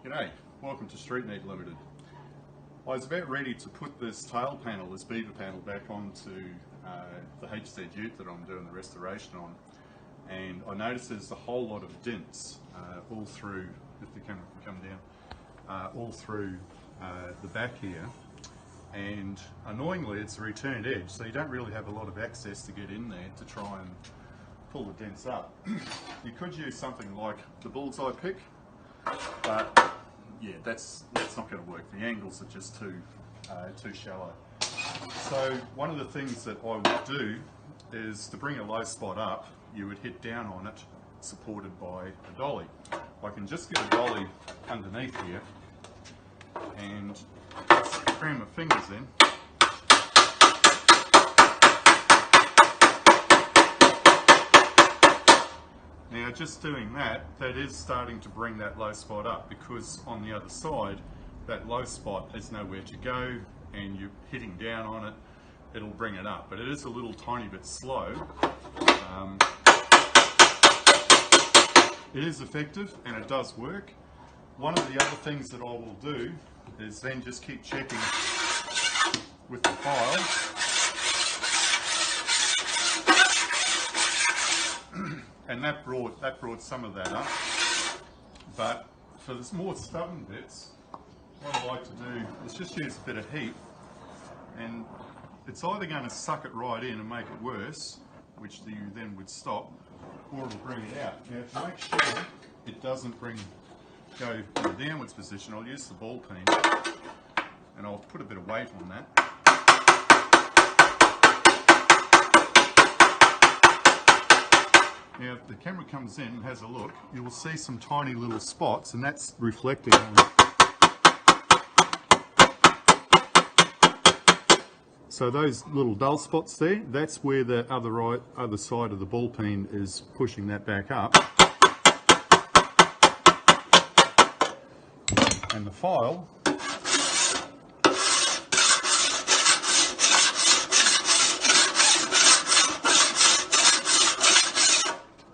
G'day, welcome to Street Need Limited. I was about ready to put this tail panel, this beaver panel, back onto the HZ ute that I'm doing the restoration on, and I noticed there's a whole lot of dents all through, if the camera can come down, all through the back here, and annoyingly it's a returned edge, so you don't really have a lot of access to get in there to try and pull the dents up. You could use something like the bullseye pick, but yeah, that's not going to work. The angles are just too shallow. So one of the things that I would do is, to bring a low spot up, you would hit down on it, supported by a dolly. I can just get a dolly underneath here and cram my fingers in. Now, just doing that is starting to bring that low spot up, because on the other side, that low spot has nowhere to go, and you're hitting down on it, it'll bring it up. But it is a little tiny bit slow. It is effective and it does work. One of the other things that I will do is then just keep checking with the file. And that brought some of that up. But for the more stubborn bits, what I like to do is just use a bit of heat, and it's either going to suck it right in and make it worse, which you then would stop, or it'll bring it out. Now, to make sure it doesn't go in a downwards position, I'll use the ball peen and I'll put a bit of weight on that. Now, if the camera comes in and has a look, you will see some tiny little spots, and that's reflecting on it. So those little dull spots there, that's where the other side of the ball peen is pushing that back up. And the file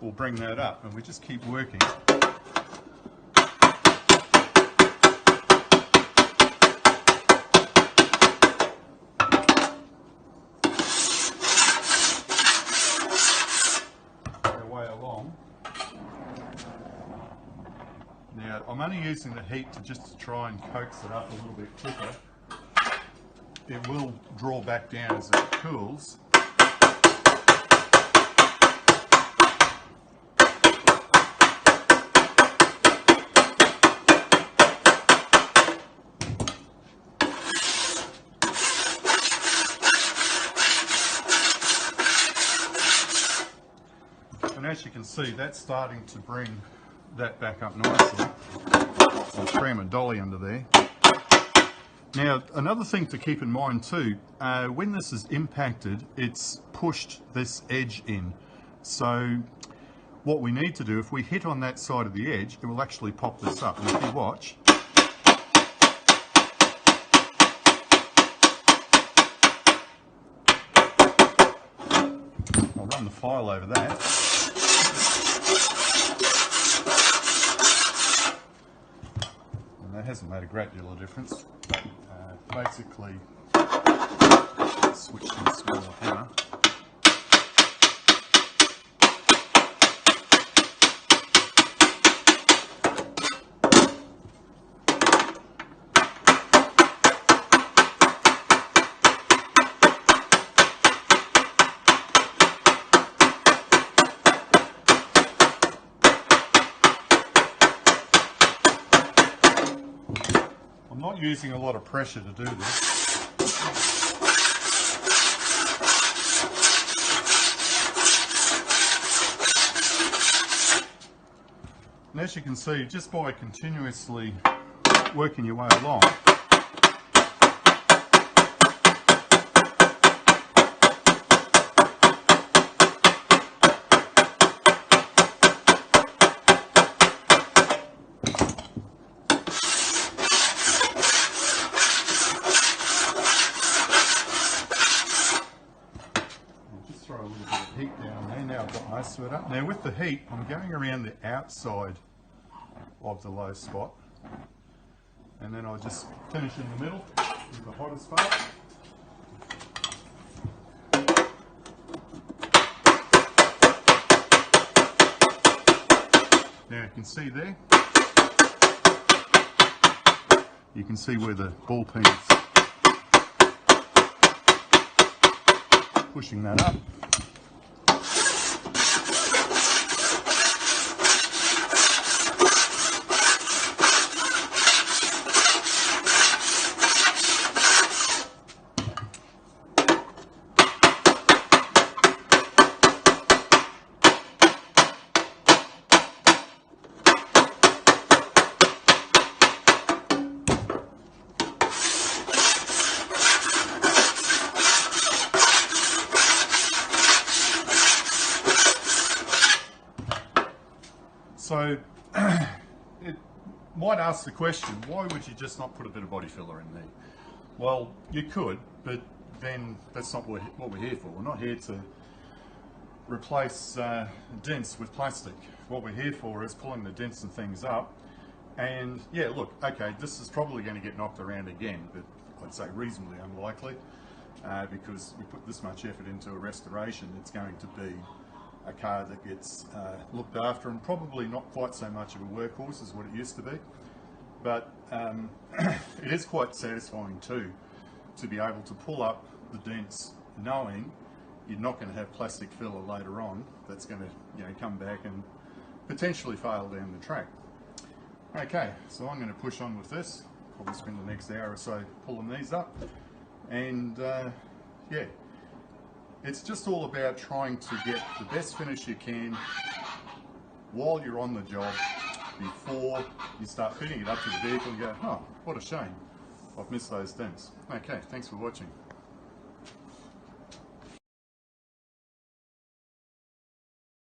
will bring that up, and we just keep working. Our way along. Now, I'm only using the heat just to try and coax it up a little bit quicker. It will draw back down as it cools. And as you can see, that's starting to bring that back up nicely. I'll cram a dolly under there. Now, another thing to keep in mind too, when this is impacted, it's pushed this edge in. So what we need to do, if we hit on that side of the edge, it will actually pop this up. And if you watch, I'll run the file over that. That hasn't made a great deal of difference. Basically, switch to a smaller hammer. I'm not using a lot of pressure to do this. And as you can see, just by continuously working your way along, throw a little bit of heat down there. Now I've got most of it up. Now with the heat, I'm going around the outside of the low spot, and then I'll just finish in the middle with the hottest part. Now you can see there, you can see where the ball peen is pushing that up. So it might ask the question, why would you just not put a bit of body filler in there? Well, you could, but then that's not what we're here for. We're not here to replace dents with plastic. What we're here for is pulling the dents and things up. And yeah, look, okay, this is probably going to get knocked around again, but I'd say reasonably unlikely, because we put this much effort into a restoration. It's going to be a car that gets looked after, and probably not quite so much of a workhorse as what it used to be. But it is quite satisfying too to be able to pull up the dents knowing you're not going to have plastic filler later on that's going to, you know, come back and potentially fail down the track. Okay, so I'm going to push on with this, probably spend the next hour or so pulling these up, and yeah, it's just all about trying to get the best finish you can while you're on the job before you start fitting it up to the vehicle and go, oh, what a shame, I've missed those dents. Okay, thanks for watching.